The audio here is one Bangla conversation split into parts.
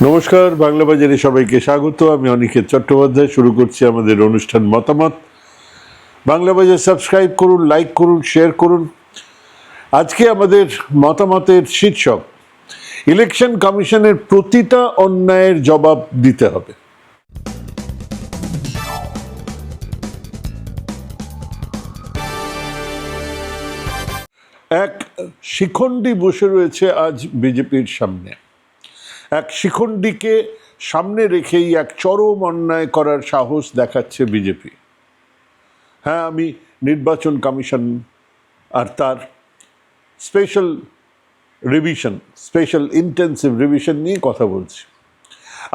নমস্কার, বাংলা বাজারে সবাইকে স্বাগত। আমি অনিকেত চট্টোপাধ্যায়। শুরু করছি আমাদের অনুষ্ঠান মতামত। বাংলা বাজার সাবস্ক্রাইব করুন, লাইক করুন, শেয়ার করুন। আজকে আমাদের মতামতের শীর্ষক ইলেকশন কমিশনের প্রতিটা অন্যায়ের জবাব দিতে হবে। এক শিখণ্ডী বসে রয়েছে আজ বিজেপির সামনে। এক শিখণ্ডীকে সামনে রেখেই এক চরম অন্যায় করার সাহস দেখাচ্ছে বিজেপি। হ্যাঁ, আমি নির্বাচন কমিশন আর তার স্পেশাল ইন্টেন্সিভ রিভিশন নিয়ে কথা বলছি।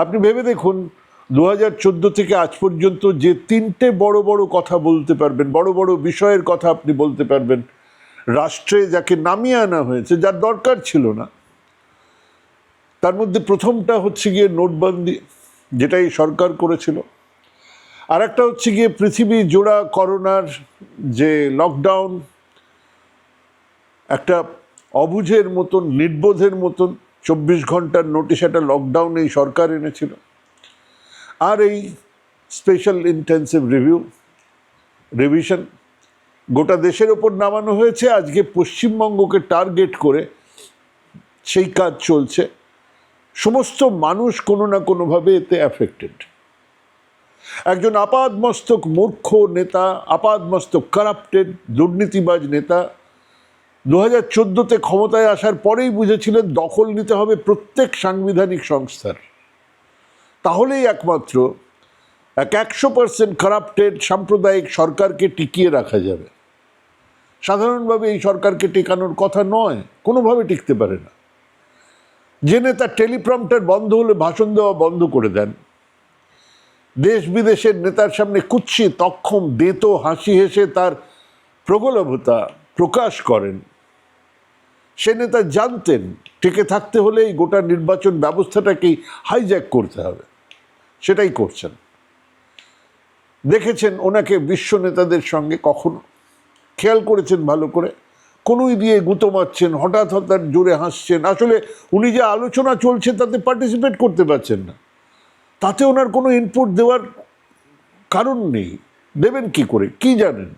আপনি ভেবে দেখুন, 2014 থেকে আজ পর্যন্ত যে তিনটে বড় বড় কথা বলতে পারবেন, বড় বড় বিষয়ের কথা আপনি বলতে পারবেন, রাষ্ট্রে যাকে নামিয়ে আনা হয়েছে, যার দরকার ছিল না, তার মধ্যে প্রথমটা হচ্ছে গিয়ে নোটবন্দি, যেটা এই সরকার করেছিল। আর একটা হচ্ছে গিয়ে পৃথিবী জোড়া করোনার যে লকডাউন, একটা অবুঝের মতন, নির্বোধের মতন 24 ঘন্টার নোটিশ একটা লকডাউন এই সরকার এনেছিল। আর এই স্পেশাল ইন্টেন্সিভ রিভিশন গোটা দেশের ওপর নামানো হয়েছে। আজকে পশ্চিমবঙ্গকে টার্গেট করে সেই কাজ চলছে। সমস্ত মানুষ কোনো না কোনোভাবে এতে অ্যাফেক্টেড। একজন আপাদমস্তক মূর্খ নেতা, আপাদমস্তক কারাপ্টেড দুর্নীতিবাজ নেতা 2014-তে ক্ষমতায় আসার পরেই বুঝেছিলেন দখল নিতে হবে প্রত্যেক সাংবিধানিক সংস্থার। তাহলেই একমাত্র এক 100% কারাপ্টেড সাম্প্রদায়িক সরকারকে টিকিয়ে রাখা যাবে। সাধারণভাবে এই সরকারকে টেকানোর কথা নয়, কোনোভাবে টিকতে পারে না। যে নেতা টেলিপ্রম্পটার বন্ধ হলে ভাষণ দেওয়া বন্ধ করে দেন, দেশ বিদেশের নেতার সামনে কুৎসিত অক্ষম দেতো হাসি হেসে তার প্রগল্ভতা প্রকাশ করেন, সে নেতা জানতেন টিকে থাকতে হলে এই গোটা নির্বাচন ব্যবস্থাটাকেই হাইজ্যাক করতে হবে। সেটাই করছেন। দেখেছেন ওনাকে বিশ্ব নেতাদের সঙ্গে কখনো খেয়াল করেছেন ভালো করে? কোনোই দিয়ে গুঁতো মারছেন, হঠাৎ হঠাৎ জোরে হাসছেন। আসলে উনি যে আলোচনা চলছে তাতে পার্টিসিপেট করতে পারছেন না, তাতে ওনার কোনো ইনপুট দেওয়ার কারণ নেই। দেবেন কি করে? কি জানেন?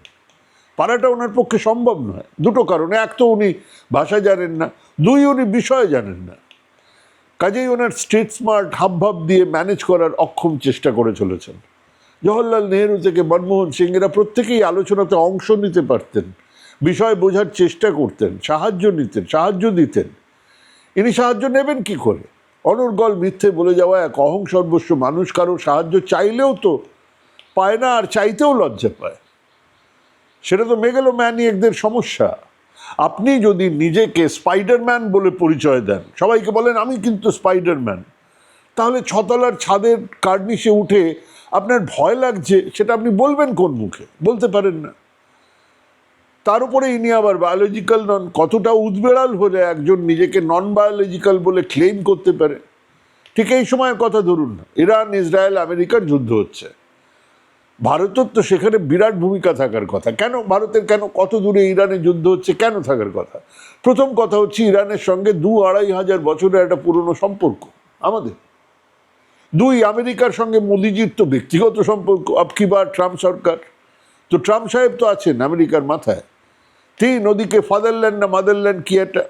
পারাটা ওনার পক্ষে সম্ভব নয়, দুটো কারণে। এক তো উনি ভাষা জানেন না, দুই উনি বিষয় জানেন না। কাজেই ওনার স্ট্রিট স্মার্ট হাবভাব দিয়ে ম্যানেজ করার অক্ষম চেষ্টা করে চলেছেন। জওহরলাল নেহেরু থেকে মনমোহন সিং এরা প্রত্যেকেই আলোচনাতে অংশ নিতে পারতেন, বিষয় বোঝার চেষ্টা করতেন, সাহায্য দিতেন। ইনি সাহায্য নেবেন কি করে? অনর্গল মিথ্যে বলে যাওয়া এক অহং সর্বস্ব মানুষ কারো সাহায্য চাইলেও তো পায় না, আর চাইতেও লজ্জা পায়। সেটা তো মেগালোম্যানিয়াকদের সমস্যা। আপনি যদি নিজেকে স্পাইডারম্যান বলে পরিচয় দেন, সবাইকে বলেন আমি কিন্তু স্পাইডারম্যান, তাহলে 6 তলার ছাদের কার্নিশে উঠে আপনার ভয় লাগছে, সেটা আপনি বলবেন কোন মুখে? বলতে পারেন না। তার উপরে ইনি আবার বায়োলজিক্যাল নন। কতটা উদ্বেড়াল হলে একজন নিজেকে নন বায়োলজিক্যাল বলে ক্লেম করতে পারে? ঠিক এই সময়ের কথা ধরুন না, ইরান ইসরায়েল আমেরিকার যুদ্ধ হচ্ছে। ভারতের তো সেখানে বিরাট ভূমিকা থাকার কথা। কেন ভারতের, কেন কত দূরে ইরানে যুদ্ধ হচ্ছে, কেন থাকার কথা? প্রথম কথা হচ্ছে ইরানের সঙ্গে 2-2.5 হাজার বছরের একটা পুরনো সম্পর্ক আমাদের। দুই, আমেরিকার সঙ্গে মোদিজির তো ব্যক্তিগত সম্পর্ক। আবকিবার ট্রাম্প সরকার, তো ট্রাম্প সাহেব তো আছেন আমেরিকার মাথায়। 3, ওদিকে ফাদারল্যান্ড না মাদারল্যান্ড কি একটা,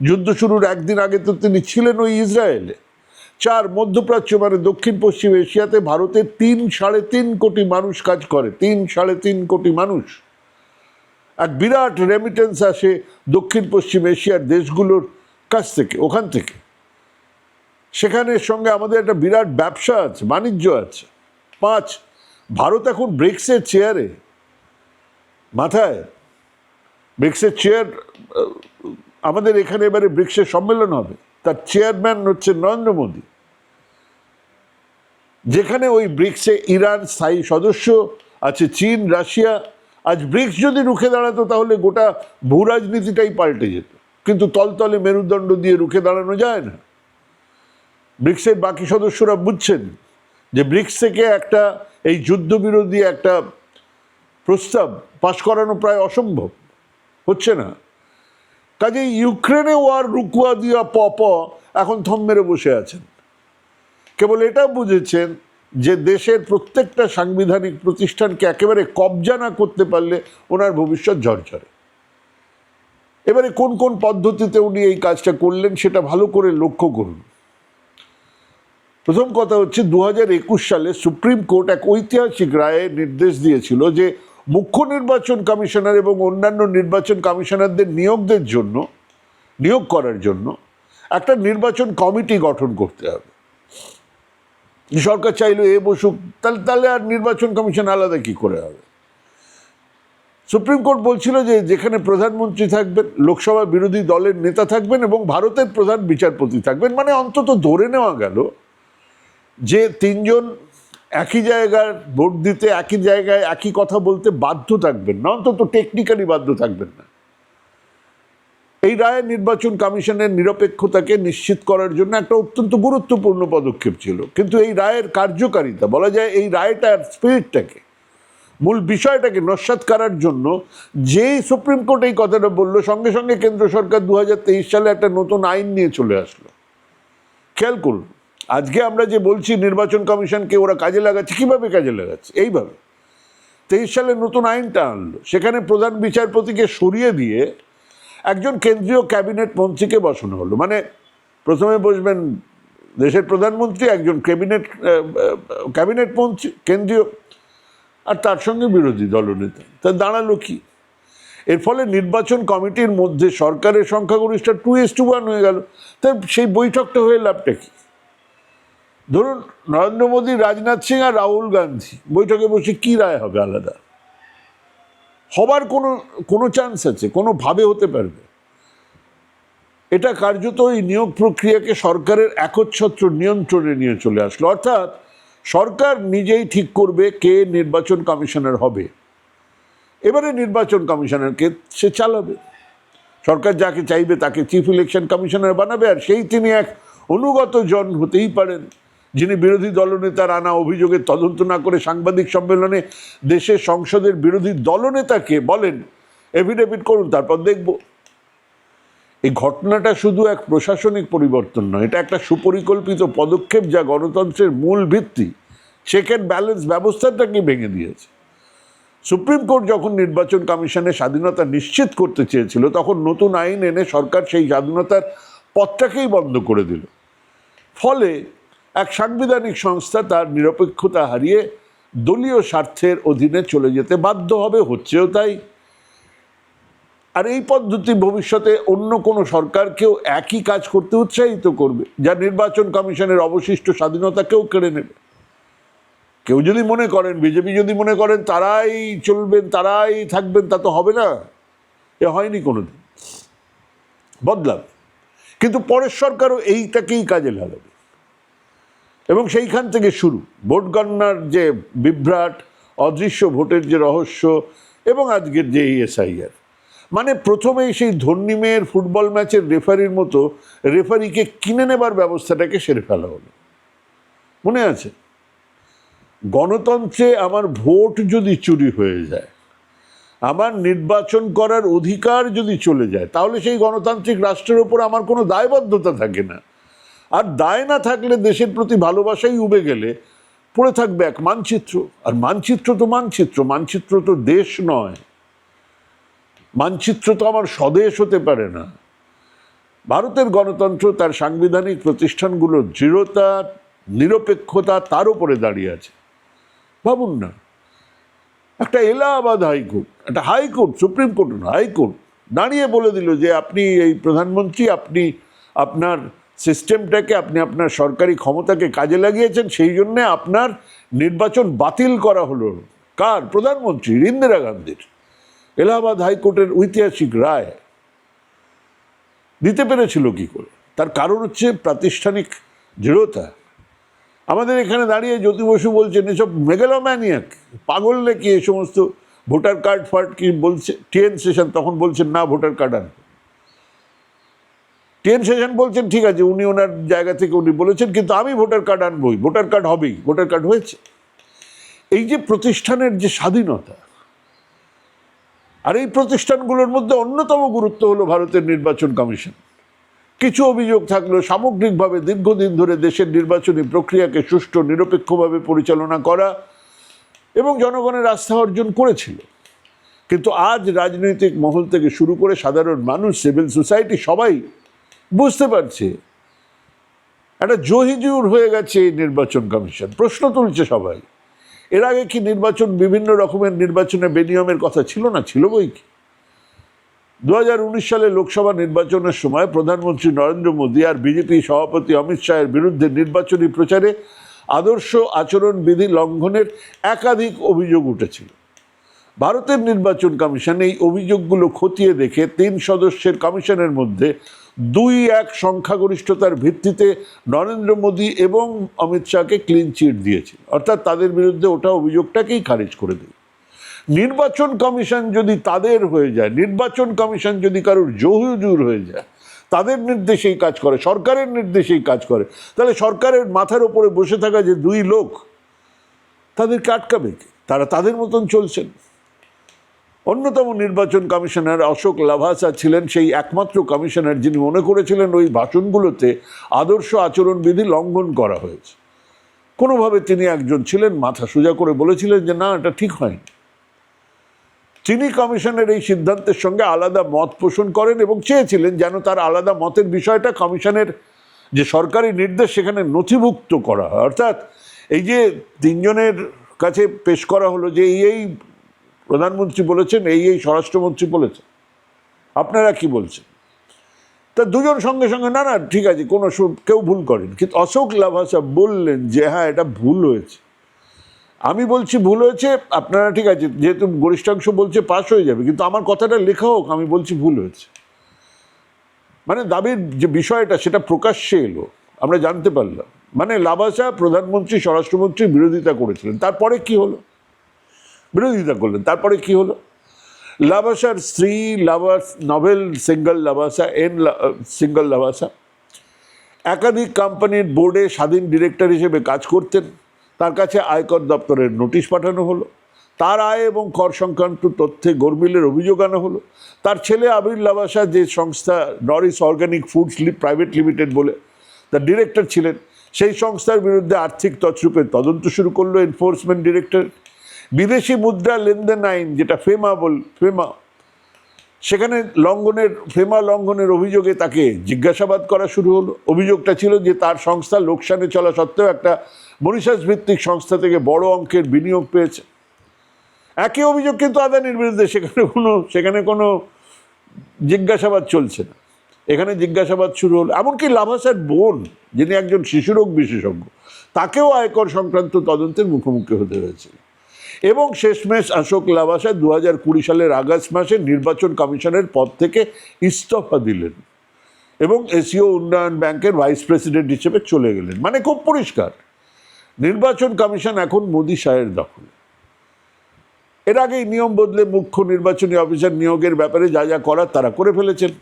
যুদ্ধ শুরুর একদিন আগে তো তিনি ছিলেন ওই ইসরায়েলে। 4, মধ্যপ্রাচ্য মানে দক্ষিণ পশ্চিম এশিয়াতে ভারতের 3-3.5 কোটি মানুষ কাজ করে। 3-3.5 কোটি মানুষ। এক বিরাট রেমিটেন্স আসে দক্ষিণ পশ্চিম এশিয়ার দেশগুলোর কাছ থেকে, ওখান থেকে। সেখানের সঙ্গে আমাদের একটা বিরাট ব্যবসা আছে, বাণিজ্য আছে। 5, ভারত এখন ব্রিক্সের চেয়ারে, মাথায় ব্রিক্সের চেয়ার। আমাদের এখানে এবারে ব্রিক্সের সম্মেলন হবে, তার চেয়ারম্যান হচ্ছে নরেন্দ্র মোদী। যেখানে ওই ব্রিক্সে ইরান স্থায়ী সদস্য আছে, চীন, রাশিয়া। আজ ব্রিক্স যদি রুখে দাঁড়াতো তাহলে গোটা ভূ রাজনীতিটাই পাল্টে যেত, কিন্তু তলতলে মেরুদণ্ড দিয়ে রুখে দাঁড়ানো যায় না। ব্রিক্সের বাকি সদস্যরা বুঝছেন যে ব্রিক্স থেকে একটা এই যুদ্ধবিরোধী একটা প্রস্তাব পাশ করানো প্রায় অসম্ভব, হচ্ছে না। কাজে ইউক্রেনে ওয়ার রুকুয়া দিয়া এখন থম মেরে বসে আছেন। কেবল এটা বুঝেছেন যে দেশের প্রত্যেকটা সাংবিধানিক প্রতিষ্ঠানকে একেবারে কবজা না করতে পারলে ওনার ভবিষ্যৎ ঝরঝরে। এবারে কোন কোন পদ্ধতিতে উনি এই কাজটা করলেন সেটা ভালো করে লক্ষ্য করুন। প্রথম কথা হচ্ছে 2021 সালে সুপ্রিম কোর্ট এক ঐতিহাসিক রায়ে নির্দেশ দিয়েছিল যে মুখ্য নির্বাচন কমিশনার এবং অন্যান্য নির্বাচন কমিশনারদের নিয়োগ করার জন্য একটা নির্বাচন কমিটি গঠন করতে হবে। সরকার চাইলো এ বসুক, তাহলে আর নির্বাচন কমিশন আলাদা কি করে হবে? সুপ্রিম কোর্ট বলছিল যে যেখানে প্রধানমন্ত্রী থাকবেন, লোকসভা বিরোধী দলের নেতা থাকবেন এবং ভারতের প্রধান বিচারপতি থাকবেন, মানে অন্তত ধরে নেওয়া গেল যে তিনজন একই জায়গার ভোট দিতে, একই জায়গায় একই কথা বলতে বাধ্য থাকবেন না, অন্তত টেকনিক্যালি বাধ্য থাকবেন না। এই রায় নির্বাচন কমিশনের নিরপেক্ষতাকে নিশ্চিত করার জন্য একটা অত্যন্ত গুরুত্বপূর্ণ পদক্ষেপ ছিল। কিন্তু এই রায়ের কার্যকারিতা, বলা যায় এই রায়টার স্পিরিটটাকে, মূল বিষয়টাকে নস্যাৎ করার জন্য যেই সুপ্রিম কোর্ট এই কথাটা বললো, সঙ্গে সঙ্গে কেন্দ্র সরকার 2023 সালে একটা নতুন আইন নিয়ে চলে আসলো। খেয়াল করুন, আজকে আমরা যে বলছি নির্বাচন কমিশনকে ওরা কাজে লাগাচ্ছে, কিভাবে কাজে লাগাচ্ছে? এইভাবে 23 সালে নতুন আইনটা আনলো, সেখানে প্রধান বিচারপতিকে সরিয়ে দিয়ে একজন কেন্দ্রীয় ক্যাবিনেট মন্ত্রীকে বসানো হলো। মানে প্রথমে বসবেন দেশের প্রধানমন্ত্রী, একজন ক্যাবিনেট মন্ত্রী কেন্দ্রীয়, আর তার সঙ্গে বিরোধী দলনেতা। তা দাঁড়ালো কি? এর ফলে নির্বাচন কমিটির মধ্যে সরকারের সংখ্যাগরিষ্ঠ 2:1 হয়ে গেল। তা সেই বৈঠকটা হয়ে লাভটা কি? ধরুন নরেন্দ্র মোদী, রাজনাথ সিং আর রাহুল গান্ধী বৈঠকে বসে কি রায় হবে আলাদা? হবার কোনো চান্স আছে? কোনোভাবে হতে পারবে? এটা কার্যত এই নিয়োগ প্রক্রিয়াকে সরকারের একচ্ছত্র নিয়ন্ত্রণে নিয়ে চলে আসলো। অর্থাৎ সরকার নিজেই ঠিক করবে কে নির্বাচন কমিশনার হবে। এবারে নির্বাচন কমিশনারকে সে চালাবে, সরকার যাকে চাইবে তাকে চিফ ইলেকশন কমিশনার বানাবে, আর তিনি এক অনুগত জন হতেই পারেন যিনি বিরোধী দলনেতার আনা অভিযোগের তদন্ত না করে সাংবাদিক সম্মেলনে দেশের সংসদের বিরোধী দলনেতাকে বলেন এফিডেভিট করুন, তারপর দেখব। এই ঘটনাটা শুধু এক প্রশাসনিক পরিবর্তন নয়, এটা একটা সুপরিকল্পিত পদক্ষেপ যা গণতন্ত্রের মূল ভিত্তি, চেক অ্যান্ড ব্যালেন্স ব্যবস্থাটাকে ভেঙে দিয়েছে। সুপ্রিম কোর্ট যখন নির্বাচন কমিশনের স্বাধীনতা নিশ্চিত করতে চেয়েছিল, তখন নতুন আইন এনে সরকার সেই স্বাধীনতার পথটাকেই বন্ধ করে দিল। ফলে এক সাংবিধানিক সংস্থা তার নিরপেক্ষতা হারিয়ে দলীয় স্বার্থের অধীনে চলে যেতে বাধ্য হবে, হচ্ছেও তাই। আর এই পদ্ধতি ভবিষ্যতে অন্য কোনো সরকারকেও একই কাজ করতে উৎসাহিত করবে, যা নির্বাচন কমিশনের অবশিষ্ট স্বাধীনতাকেও কেড়ে নেবে। কেউ যদি মনে করেন, বিজেপি যদি মনে করেন তারাই চলবেন, তারাই থাকবেন, তা তো হবে না। এ হয়নি কোনোদিন, বদলাবে। কিন্তু পরের সরকারও এইটাকেই কাজে লাগাবে এবং সেইখান থেকে শুরু ভোট গণনার যে বিভ্রাট, অদৃশ্য ভোটের যে রহস্য, এবং আজকের যে এসআইআর। মানে প্রথমেই সেই ধর্নী মেয়ের ফুটবল ম্যাচের রেফারির মতো রেফারিকে কিনে নেবার ব্যবস্থাটাকে সেরে ফেলা হলো। মনে আছে? গণতন্ত্রে আমার ভোট যদি চুরি হয়ে যায়, আমার নির্বাচন করার অধিকার যদি চলে যায়, তাহলে সেই গণতান্ত্রিক রাষ্ট্রের ওপর আমার কোনো দায়বদ্ধতা থাকে না। আর দায় না থাকলে দেশের প্রতি ভালোবাসাই উবে গেলে পড়ে থাকবে এক মানচিত্র। আর মানচিত্র তো মানচিত্র তো দেশ নয়, মানচিত্র তো আমার স্বদেশ হতে পারে না। ভারতের গণতন্ত্র তার সাংবিধানিক প্রতিষ্ঠানগুলোর দৃঢ়তা, নিরপেক্ষতা তার উপরে দাঁড়িয়ে আছে। ভাবুন না, একটা এলাহাবাদ হাইকোর্ট, একটা হাইকোর্ট, সুপ্রিম কোর্ট না, হাইকোর্ট দাঁড়িয়ে বলে দিল যে আপনি এই প্রধানমন্ত্রী, আপনি আপনার সিস্টেমটাকে, আপনি আপনার সরকারি ক্ষমতাকে কাজে লাগিয়েছেন, সেই জন্যে আপনার নির্বাচন বাতিল করা হলো। কার? প্রধানমন্ত্রীর, ইন্দিরা গান্ধীর। এলাহাবাদ হাইকোর্টের ঐতিহাসিক রায় দিতে পেরেছিল কি করে? তার কারণ হচ্ছে প্রাতিষ্ঠানিক দৃঢ়তা। আমাদের এখানে দাঁড়িয়ে জ্যোতি বসু বলছেন এসব মেগালোম্যানিয়াক, পাগল নাকি এই সমস্ত ভোটার কার্ড ফার্ড কি বলছে। টিএন সেশন তখন বলছেন না ভোটার কার্ড আনবে। টিএন সেশন বলছেন ঠিক আছে, উনি ওনার জায়গা থেকে উনি বলেছেন, কিন্তু আমি ভোটার কার্ড আনবই, ভোটার কার্ড হবেই। ভোটার কার্ড হয়েছে। এই যে প্রতিষ্ঠানের যে স্বাধীনতা, আর এই প্রতিষ্ঠানগুলোর মধ্যে অন্যতম গুরুত্ব হলো ভারতের নির্বাচন কমিশন। কিছু অভিযোগ থাকলেও সামগ্রিকভাবে দীর্ঘদিন ধরে দেশের নির্বাচনী প্রক্রিয়াকে সুষ্ঠু নিরপেক্ষভাবে পরিচালনা করা এবং জনগণের আস্থা অর্জন করেছিল। কিন্তু আজ রাজনৈতিক মহল থেকে শুরু করে সাধারণ মানুষ, সিভিল সোসাইটি সবাই বুঝতে পারছে একটা জহিজুর হয়ে গেছে এই নির্বাচন কমিশন। প্রশ্ন তুলছে সবাই, এর আগে কি নির্বাচন, বিভিন্ন রকমের নির্বাচনে বেনিয়মের কথা ছিল না? ছিল বই কি। 2019 সালে লোকসভা নির্বাচনের সময় প্রধানমন্ত্রী নরেন্দ্র মোদী আর বিজেপি সভাপতি অমিত শাহের বিরুদ্ধে নির্বাচনী প্রচারে আদর্শ আচরণবিধি লঙ্ঘনের একাধিক অভিযোগ উঠেছিল। ভারতের নির্বাচন কমিশন এই অভিযোগগুলো খতিয়ে দেখে 3 সদস্যের কমিশনের মধ্যে 2-1 সংখ্যাগরিষ্ঠতার ভিত্তিতে নরেন্দ্র মোদী এবং অমিত শাহকে ক্লিন চিট দিয়েছিল, অর্থাৎ তাদের বিরুদ্ধে ওঠা অভিযোগটাকেই খারিজ করে দিল। নির্বাচন কমিশন যদি তাদের হয়ে যায়, নির্বাচন কমিশন যদি কারোর জহুজুর হয়ে যায়, তাদের নির্দেশেই কাজ করে, সরকারের নির্দেশেই কাজ করে, তাহলে সরকারের মাথার ওপরে বসে থাকা যে 2 লোক, তাদেরকে আটকাবে কে? তারা তাদের মতন চলছেন। অন্যতম নির্বাচন কমিশনার অশোক লাভাসা ছিলেন সেই একমাত্র কমিশনার যিনি মনে করেছিলেন ওই ভাষণগুলোতে আদর্শ আচরণবিধি লঙ্ঘন করা হয়েছে। কোনোভাবে তিনি একজন ছিলেন, মাথা সোজা করে বলেছিলেন যে না, এটা ঠিক হয়নি। তিনি কমিশনের এই সিদ্ধান্তের সঙ্গে আলাদা মত পোষণ করেন এবং চেয়েছিলেন যেন তার আলাদা মতের বিষয়টা কমিশনের যে সরকারি নির্দেশ সেখানে নথিভুক্ত করা হয়। অর্থাৎ এই যে 3 জনের কাছে পেশ করা হলো যে এই প্রধানমন্ত্রী বলেছেন, এই স্বরাষ্ট্রমন্ত্রী বলেছেন, আপনারা কি বলছেন? তা 2 জন সঙ্গে সঙ্গে না না ঠিক আছে, কেউ ভুল করেন, কিন্তু অশোক লাভাসা বললেন যে হ্যাঁ, এটা ভুল হয়েছে। আমি বলছি ভুল হয়েছে, আপনারা ঠিক আছে, যেহেতু গরিষ্ঠাংশ বলছে পাস হয়ে যাবে, কিন্তু আমার কথাটা লেখা হোক, আমি বলছি ভুল হয়েছে। মানে দাবির যে বিষয়টা সেটা প্রকাশ্যে এলো, আমরা জানতে পারলাম। মানে লাভাসা প্রধানমন্ত্রী, স্বরাষ্ট্রমন্ত্রীর বিরোধিতা করেছিলেন, তারপরে কি হলো? বিরোধিতা করলেন, তারপরে কি হলো? লাভাসার স্ত্রী নভেল সিঙ্গল লাভাসা একাধিক কোম্পানির বোর্ডে স্বাধীন ডিরেক্টর হিসেবে কাজ করতেন। তার কাছে আয়কর দপ্তরের নোটিশ পাঠানো হলো, তার আয় এবং কর সংক্রান্ত তথ্যে গরমিলের অভিযোগ আনা হলো। তার ছেলে আবির লাভাসা যে সংস্থা Norris organic foods private limited বলে তার ডিরেক্টর ছিলেন, সেই সংস্থার বিরুদ্ধে আর্থিক তছরূপের তদন্ত শুরু করলো এনফোর্সমেন্ট ডিরেক্টর। বিদেশি মুদ্রা লেনদেন আইন, যেটা ফেমা সেখানে ফেমা লঙ্ঘনের অভিযোগে তাকে জিজ্ঞাসাবাদ করা শুরু হলো। অভিযোগটা ছিল যে তার সংস্থা লোকসানে চলা সত্ত্বেও একটা মরিশাস ভিত্তিক সংস্থা থেকে বড় অঙ্কের বিনিয়োগ পেয়েছে। একই অভিযোগ কিন্তু আদানির বিরুদ্ধে, সেখানে কোনো জিজ্ঞাসাবাদ চলছে না, এখানে জিজ্ঞাসাবাদ শুরু হলো। এমনকি লাভাসার বোন, যিনি একজন শিশুরোগ বিশেষজ্ঞ, তাকেও আয়কর সংক্রান্ত তদন্তের মুখোমুখি হতে হয়েছিল। এবং শেষমেশ অশোক লাভাসা 2020 সালের আগস্ট মাসে নির্বাচন কমিশনের পদ থেকে ইস্তফা দিলেন এবং এশীয় উন্নয়ন ব্যাংকের ভাইস প্রেসিডেন্ট হিসেবে চলে গেলেন। মানে খুব পরিষ্কার, নির্বাচন কমিশন এখন মোদী শাহের দখলে। এর আগেই নিয়ম বদলে মুখ্য নির্বাচনী অফিসার নিয়োগের ব্যাপারে যা যা করার তারা করে ফেলেছেন।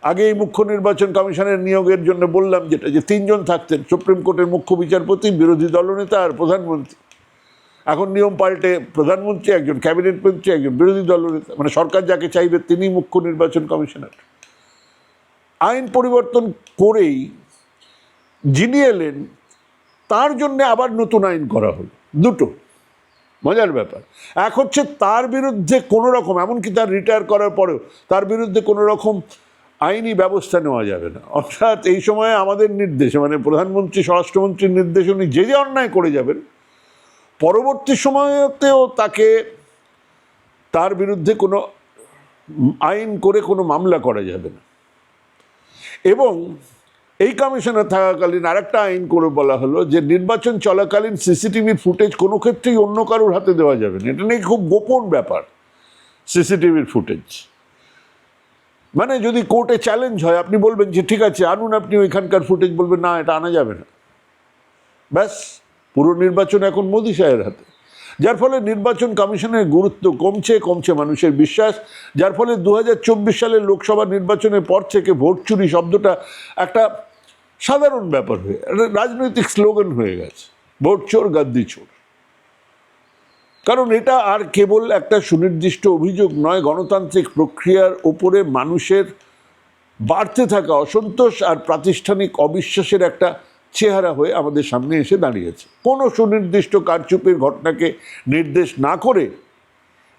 আগে এই মুখ্য নির্বাচন কমিশনের নিয়োগের জন্য বললাম যেটা, যে 3 জন থাকতেন, সুপ্রিম কোর্টের মুখ্য বিচারপতি, বিরোধী দলনেতা আর প্রধানমন্ত্রী। এখন নিয়ম পাল্টে প্রধানমন্ত্রী, একজন ক্যাবিনেট মন্ত্রী, একজন বিরোধী দলনেতা, মানে সরকার যাকে চাইবে তিনি মুখ্য নির্বাচন কমিশনার। আইন পরিবর্তন করেই যিনি এলেন তার জন্য আবার নতুন আইন করা হলো। 2টো মজার ব্যাপার। এক হচ্ছে তার বিরুদ্ধে কোনো রকম, এমনকি তার রিটায়ার করার পরেও তার বিরুদ্ধে কোনো রকম আইনি ব্যবস্থা নেওয়া যাবে না। অর্থাৎ এই সময়ে আমাদের নির্দেশে, মানে প্রধানমন্ত্রী, স্বরাষ্ট্রমন্ত্রীর নির্দেশে উনি যে অন্যায় করে যাবেন, পরবর্তী সময়তেও তার বিরুদ্ধে কোনো আইন করে কোনো মামলা করা যাবে না। এবং এই কমিশনার থাকাকালীন আরেকটা আইন করে বলা হলো যে নির্বাচন চলাকালীন সিসিটিভির ফুটেজ কোনো ক্ষেত্রেই অন্য কারোর হাতে দেওয়া যাবে না। এটা নিয়ে খুব গোপন ব্যাপার, সিসিটিভির ফুটেজ। মানে যদি কোর্টে চ্যালেঞ্জ হয়, আপনি বলবেন যে ঠিক আছে আনুন আপনি ওইখানকার ফুটেজ, বলবেন না এটা আনা যাবে না, ব্যাস পুরো নির্বাচন এখন মোদী শাহের হাতে। যার ফলে নির্বাচন কমিশনের গুরুত্ব কমছে মানুষের বিশ্বাস। যার ফলে 2024 সালের লোকসভা নির্বাচনের পর থেকে ভোট চুরি শব্দটা একটা সাধারণ ব্যাপার হয়ে, রাজনৈতিক স্লোগান হয়ে গেছে, ভোট চোর গাদ্দি চোর। কারণ এটা আর কেবল একটা সুনির্দিষ্ট অভিযোগ নয়, গণতান্ত্রিক প্রক্রিয়ার ওপরে মানুষের বাড়তে থাকা অসন্তোষ আর প্রাতিষ্ঠানিক অবিশ্বাসের একটা চেহারা হয়ে আমাদের সামনে এসে দাঁড়িয়েছে। কোনো সুনির্দিষ্ট কারচুপির ঘটনাকে নির্দেশ না করে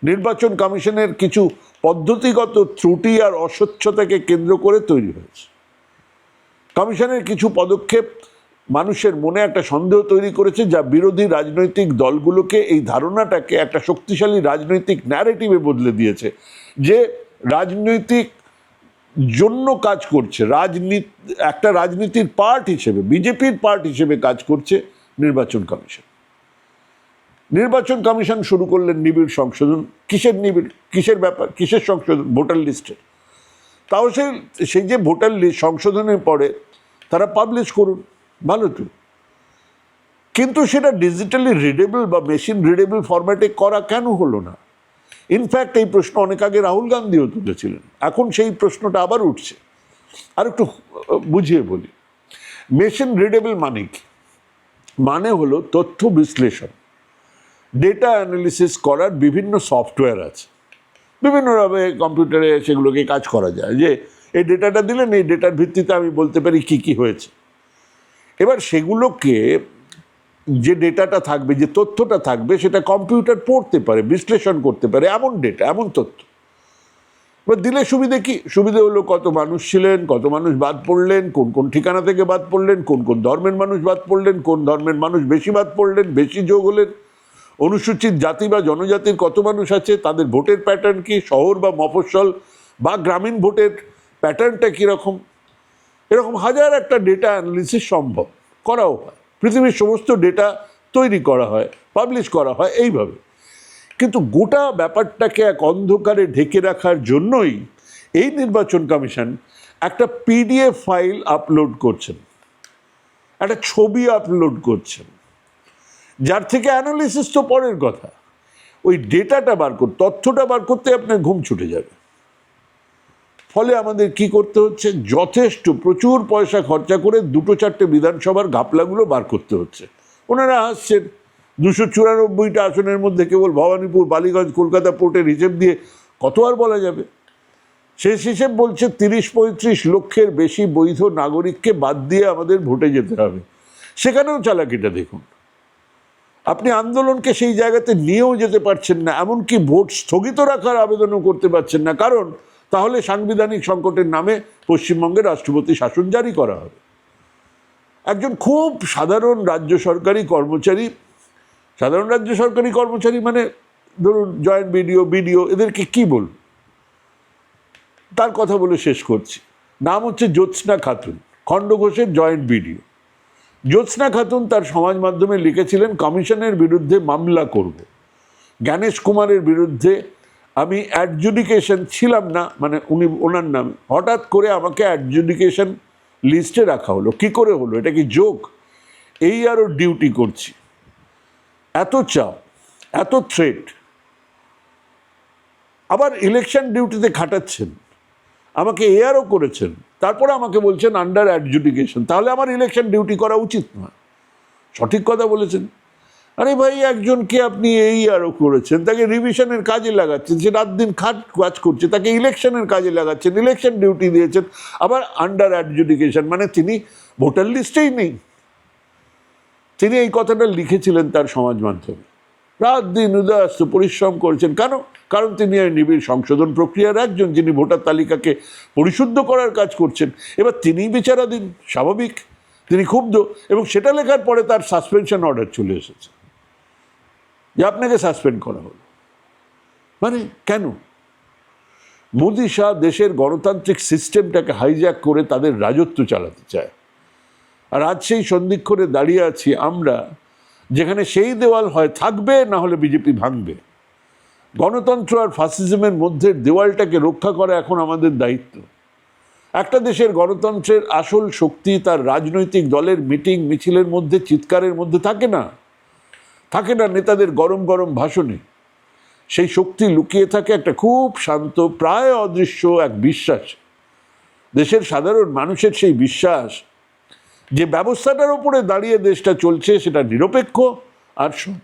নির্বাচন কমিশনের কিছু পদ্ধতিগত ত্রুটি আর অস্বচ্ছতাকে কেন্দ্র করে তৈরি হয়েছে। কমিশনের কিছু পদক্ষেপ মানুষের মনে একটা সন্দেহ তৈরি করেছে, যা বিরোধী রাজনৈতিক দলগুলোকে এই ধারণাটাকে একটা শক্তিশালী রাজনৈতিক ন্যারেটিভে বদলে দিয়েছে যে রাজনৈতিক জন্য কাজ করছে, একটা রাজনীতির পার্ট হিসেবে, বিজেপির পার্ট হিসেবে কাজ করছে নির্বাচন কমিশন। নির্বাচন কমিশন শুরু করলেন নিবিড় সংশোধন। কিসের নিবিড়, কিসের ব্যাপার, কিসের সংশোধন? ভোটার লিস্টের। তাও সেই যে ভোটার লিস্ট সংশোধনের পরে তারা পাবলিশ করুন, ভালো তো, কিন্তু সেটা ডিজিটালি রিডেবল বা মেশিন রিডেবল ফরম্যাটে করা কেন হলো না? ইনফ্যাক্ট এই প্রশ্ন অনেক আগে রাহুল গান্ধীও তুলেছিলেন, এখন সেই প্রশ্নটা আবার উঠছে। আর একটু বুঝিয়ে বলি, মেশিন রিডেবল মানে কি? মানে হলো তথ্য বিশ্লেষণ, ডেটা অ্যানালিসিস করার বিভিন্ন সফটওয়্যার আছে, বিভিন্নভাবে কম্পিউটারে সেগুলোকে কাজ করা যায়, যে এই ডেটাটা দিলেন, এই ডেটার ভিত্তিতে আমি বলতে পারি কি কি হয়েছে। এবার সেগুলোকে, যে ডেটাটা থাকবে, যে তথ্যটা থাকবে, সেটা কম্পিউটার পড়তে পারে, বিশ্লেষণ করতে পারে, এমন ডেটা, এমন তথ্য। এবার দিলে সুবিধে কি? সুবিধে হলো কত মানুষ ছিলেন, কত মানুষ বাদ পড়লেন, কোন কোন ঠিকানা থেকে বাদ পড়লেন, কোন কোন ধর্মের মানুষ বাদ পড়লেন, কোন ধর্মের মানুষ বেশি বাদ পড়লেন, বেশি যোগ হলেন, অনুসূচিত জাতি বা জনজাতির কত মানুষ আছে, তাদের ভোটের প্যাটার্ন কি, শহর বা মফস্বল বা গ্রামীণ ভোটের প্যাটার্নটা কীরকম, এরকম হাজার একটা ডেটা অ্যানালিসিস সম্ভব, করাও হয়। পৃথিবীর সমস্ত ডেটা তৈরি করা হয়, পাবলিশ করা হয় এইভাবে। কিন্তু গোটা ব্যাপারটাকে এক অন্ধকারে ঢেকে রাখার জন্যই এই নির্বাচন কমিশন একটা পিডিএফ ফাইল আপলোড করছেন, একটা ছবি আপলোড করছেন, যার থেকে অ্যানালিসিস তো পরের কথা, ওই ডেটাটা তথ্যটা বার করতে আপনার ঘুম ছুটে যাবে। ফলে আমাদের কি করতে হচ্ছে? যথেষ্ট প্রচুর পয়সা খরচা করে 2-4টে বিধানসভার ঘাপলাগুলো বার করতে হচ্ছে। ওনারা হাসছেন, 294টা আসনের মধ্যে কেবল ভবানীপুর, বালিগঞ্জ, কলকাতা পোর্টের হিসেব দিয়ে কত আর বলা যাবে? শেষ হিসেব বলছে 30-35 লক্ষের বেশি বৈধ নাগরিককে বাদ দিয়ে আমাদের ভোটে যেতে হবে। সেখানেও চালাকিটা দেখুন। আপনি আন্দোলনকে সেই জায়গাতে নিয়েও যেতে পারছেন না, এমনকি ভোট স্থগিত রাখার আবেদনও করতে পারছেন না, কারণ তাহলে সাংবিধানিক সংকটের নামে পশ্চিমবঙ্গে রাষ্ট্রপতি শাসন জারি করা হবে। একজন খুব সাধারণ রাজ্য সরকারি কর্মচারী মানে ধরুন জয়েন্ট বিডিও, এদেরকে কি বলব, তার কথা বলে শেষ করছি। নাম হচ্ছে জ্যোৎস্না খাতুন, খণ্ডঘোষের জয়েন্ট বিডিও। জ্যোৎস্না খাতুন তার সমাজ মাধ্যমে লিখেছিলেন, কমিশনের বিরুদ্ধে মামলা করব। জ্ঞানেশ কুমারের বিরুদ্ধে আমি অ্যাডজুডিকেশন ছিলাম না, মানে ওনার নামে হঠাৎ করে আমাকে অ্যাডজুডিকেশন লিস্টে রাখা হলো। কি করে হলো? এটা কি যোগ? এই আরও ডিউটি করছি, এত চাপ, এত থ্রেট, আবার ইলেকশন ডিউটিতে খাটাচ্ছেন, আমাকে এআরও করেছেন, তারপরে আমাকে বলছেন আন্ডার অ্যাডজুডিকেশন। তাহলে আমার ইলেকশন ডিউটি করা উচিত না। সঠিক কথা বলেছেন। আরে ভাই, একজনকে আপনি আরও করেছেন, তাকে রিভিশনের কাজে লাগাচ্ছেন, সে রাত দিন কাজ করছে, তাকে ইলেকশনের কাজে লাগাচ্ছেন, ইলেকশন ডিউটি দিয়েছেন, আবার আন্ডার অ্যাডজুডিকেশন, মানে তিনি ভোটার লিস্টেই নেই। তিনি এই কথাটা লিখেছিলেন তার সমাজ মাধ্যমে। রাত দিন উদয়াস্ত পরিশ্রম করেছেন। কারণ তিনি নিবিড় সংশোধন প্রক্রিয়ার একজন, যিনি ভোটার তালিকাকে পরিশুদ্ধ করার কাজ করছেন। এবার তিনিই বিচারাধীন, স্বাভাবিক, তিনি ক্ষুব্ধ, এবং সেটা লেখার পরে তার সাসপেনশন অর্ডার চলে এসেছে, যে আপনাকে সাসপেন্ড করা হলো। মানে কেন? মোদি শাহ দেশের গণতান্ত্রিক সিস্টেমটাকে হাইজ্যাক করে তাদের রাজত্ব চালাতে চায়। আর আজ সেই সন্ধিক্ষণে দাঁড়িয়ে আছি আমরা, যেখানে সেই দেওয়াল হয় থাকবে, না হলে বিজেপি ভাঙবে। গণতন্ত্র আর ফাসিজমের মধ্যে দেওয়ালটাকে রক্ষা করা এখন আমাদের দায়িত্ব। একটা দেশের গণতন্ত্রের আসল শক্তি তার রাজনৈতিক দলের মিটিং মিছিলের মধ্যে, চিৎকারের মধ্যে থাকে না নেতাদের গরম গরম ভাষণে। সেই শক্তি লুকিয়ে থাকে একটা খুব শান্ত, প্রায় অদৃশ্য এক বিশ্বাস। দেশের সাধারণ মানুষের সেই বিশ্বাস যে ব্যবস্থাটার উপরে দাঁড়িয়ে দেশটা চলছে, সেটা নিরপেক্ষ আর সৎ।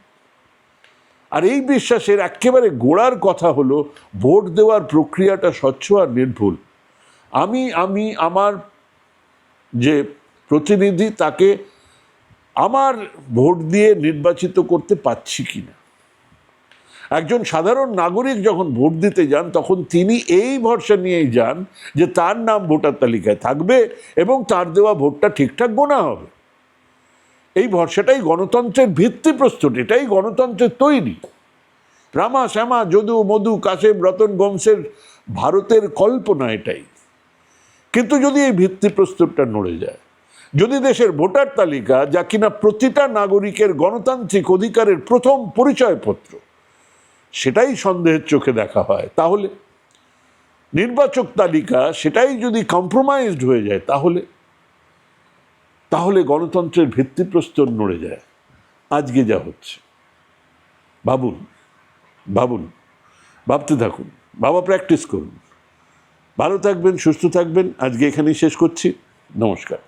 আর এই বিশ্বাসের একেবারে গোড়ার কথা হলো ভোট দেওয়ার প্রক্রিয়াটা স্বচ্ছ আর নির্ভুল। আমি আমার যে প্রতিনিধি তাকে আমার ভোট দিয়ে নির্বাচিত করতে পারছি কিনা। একজন সাধারণ নাগরিক যখন ভোট দিতে যান তখন তিনি এই ভরসা নিয়েই যান যে তার নাম ভোটার তালিকায় থাকবে এবং তার দেওয়া ভোটটা ঠিকঠাক গোনা হবে। এই ভরসাটাই গণতন্ত্রের ভিত্তিপ্রস্তর, এটাই গণতন্ত্রের তৈরি। রামা শ্যামা যদু মধু কাসেম রতন গোমসের ভারতের কল্পনা এটাই। কিন্তু যদি এই ভিত্তিপ্রস্তরটা নড়ে যায়, যদি দেশের ভোটার তালিকা, যা কিনা প্রতিটা নাগরিকের গণতান্ত্রিক অধিকারের প্রথম পরিচয়পত্র, সেটাই সন্দেহের চোখে দেখা হয়, তাহলে নির্বাচক তালিকা সেটাই যদি কম্প্রোমাইজড হয়ে যায়, তাহলে গণতন্ত্রের ভিত্তিপ্রস্তর নড়ে যায়। আজকে যা হচ্ছে, ভাবুন, ভাবতে থাকুন, প্র্যাকটিস করুন। ভালো থাকবেন, সুস্থ থাকবেন। আজকে এখানেই শেষ করছি। নমস্কার।